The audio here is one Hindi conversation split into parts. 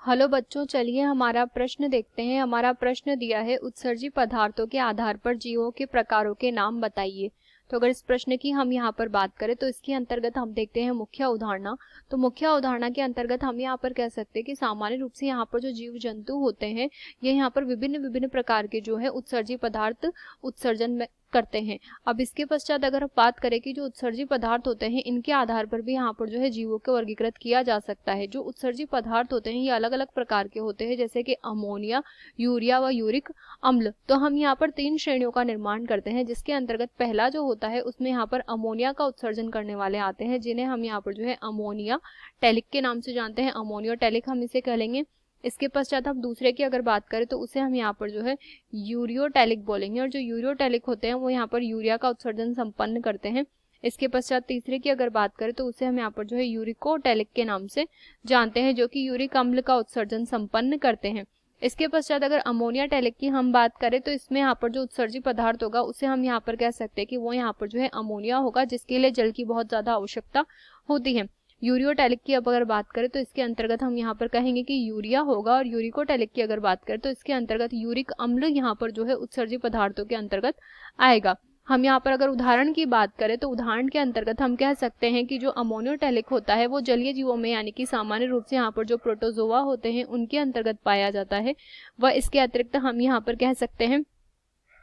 हेलो बच्चों, चलिए हमारा प्रश्न देखते हैं। हमारा प्रश्न दिया है उत्सर्जी पदार्थों के आधार पर जीवों के प्रकारों के नाम बताइए। तो अगर इस प्रश्न की हम यहाँ पर बात करें तो इसके अंतर्गत हम देखते हैं मुख्य उदाहरणा। तो मुख्य उदाहरणा के अंतर्गत हम यहाँ पर कह सकते हैं कि सामान्य रूप से यहाँ पर जो जीव जंतु होते हैं ये यहाँ पर विभिन्न विभिन्न प्रकार के जो है उत्सर्जी पदार्थ उत्सर्जन में करते हैं। अब इसके पश्चात अगर बात करें कि जो उत्सर्जी पदार्थ होते हैं इनके आधार पर भी यहाँ पर जो है जीवों को वर्गीकृत किया जा सकता है। जो उत्सर्जी पदार्थ होते हैं ये अलग अलग प्रकार के होते हैं, जैसे कि अमोनिया, यूरिया व यूरिक अम्ल। तो हम यहाँ पर 3 श्रेणियों का निर्माण करते हैं, जिसके अंतर्गत पहला जो होता है उसमें यहाँ पर अमोनिया का उत्सर्जन करने वाले आते हैं, जिन्हें हम यहाँ पर जो है अमोनिया टैलिक के नाम से जानते हैं। अमोनिया टैलिक हम इसे कह लेंगे। इसके पश्चात हम दूसरे की अगर बात करें तो उसे हम यहाँ पर जो है यूरियोटैलिक बोलेंगे, और जो यूरियोटैलिक होते हैं वो यहाँ पर यूरिया का उत्सर्जन संपन्न करते हैं। इसके पश्चात तीसरे की अगर बात करें तो उसे हम यहाँ पर जो है यूरिकोटैलिक के नाम से जानते हैं, जो कि यूरिक अम्ल का उत्सर्जन संपन्न करते हैं। इसके पश्चात अगर अमोनिया टैलिक की हम बात करें तो इसमें यहाँ पर जो उत्सर्जी पदार्थ होगा उसे हम यहाँ पर कह सकते हैं कि वो यहाँ पर जो है अमोनिया होगा, जिसके लिए जल की बहुत ज्यादा आवश्यकता होती है। यूरियोटैलिक की अब अगर बात करें तो इसके अंतर्गत हम यहाँ पर कहेंगे कि यूरिया होगा, और यूरिकोटैलिक की अगर बात करें तो इसके अंतर्गत यूरिक अम्ल यहाँ पर जो है उत्सर्जी पदार्थों के अंतर्गत आएगा। हम यहाँ पर अगर उदाहरण की बात करें तो उदाहरण के अंतर्गत हम कह सकते हैं कि जो अमोनियोटैलिक होता है वो जलीय जीवों में यानी कि सामान्य रूप से यहाँ पर जो प्रोटोजोआ होते हैं उनके अंतर्गत पाया जाता है। व इसके अतिरिक्त हम यहाँ पर कह सकते हैं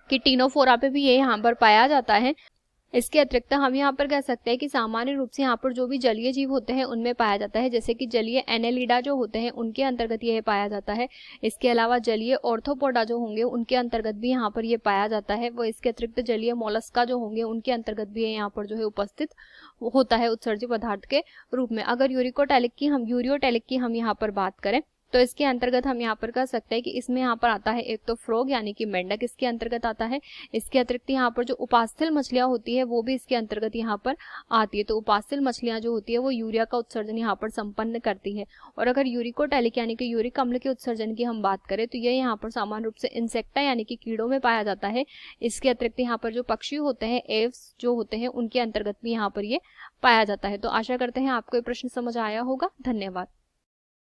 कि टीनोफोरा पे भी ये यहाँ पर पाया जाता है। इसके अतिरिक्त हम यहाँ पर कह सकते हैं कि सामान्य रूप से यहाँ पर जो भी जलीय जीव होते हैं उनमें पाया जाता है, जैसे कि जलीय एनेलिडा जो होते हैं उनके अंतर्गत यह पाया जाता है। इसके अलावा जलीय ऑर्थोपोडा जो होंगे उनके अंतर्गत भी यहाँ पर ये पाया जाता है। वो इसके अतिरिक्त जलीय मोलस्का जो होंगे उनके अंतर्गत भी यहाँ पर जो है उपस्थित होता है उत्सर्जी पदार्थ के रूप में। अगर यूरियोटैलिक की हम यहाँ पर बात करें तो इसके अंतर्गत हम यहाँ पर कह सकते हैं कि इसमें यहाँ पर आता है एक तो फ्रॉग यानी कि मेंढक इसके अंतर्गत आता है। इसके अतिरिक्त यहाँ पर जो उपास्थल मछलियां होती है वो भी इसके अंतर्गत यहाँ पर आती है। तो उपास्थल मछलियां जो होती है वो यूरिया का उत्सर्जन यहाँ पर संपन्न करती है। और अगर यूरिकोटैलिक यानी कि यूरिक अम्ल के उत्सर्जन की हम बात करें तो ये यहाँ पर सामान्य रूप से इंसेक्टा यानी कि कीड़ों में पाया जाता है। इसके अतिरिक्त यहाँ पर जो पक्षी होते हैं एव्स जो होते हैं उनके अंतर्गत भी यहाँ पर ये पाया जाता है। तो आशा करते हैं आपको ये प्रश्न समझ आया होगा। धन्यवाद।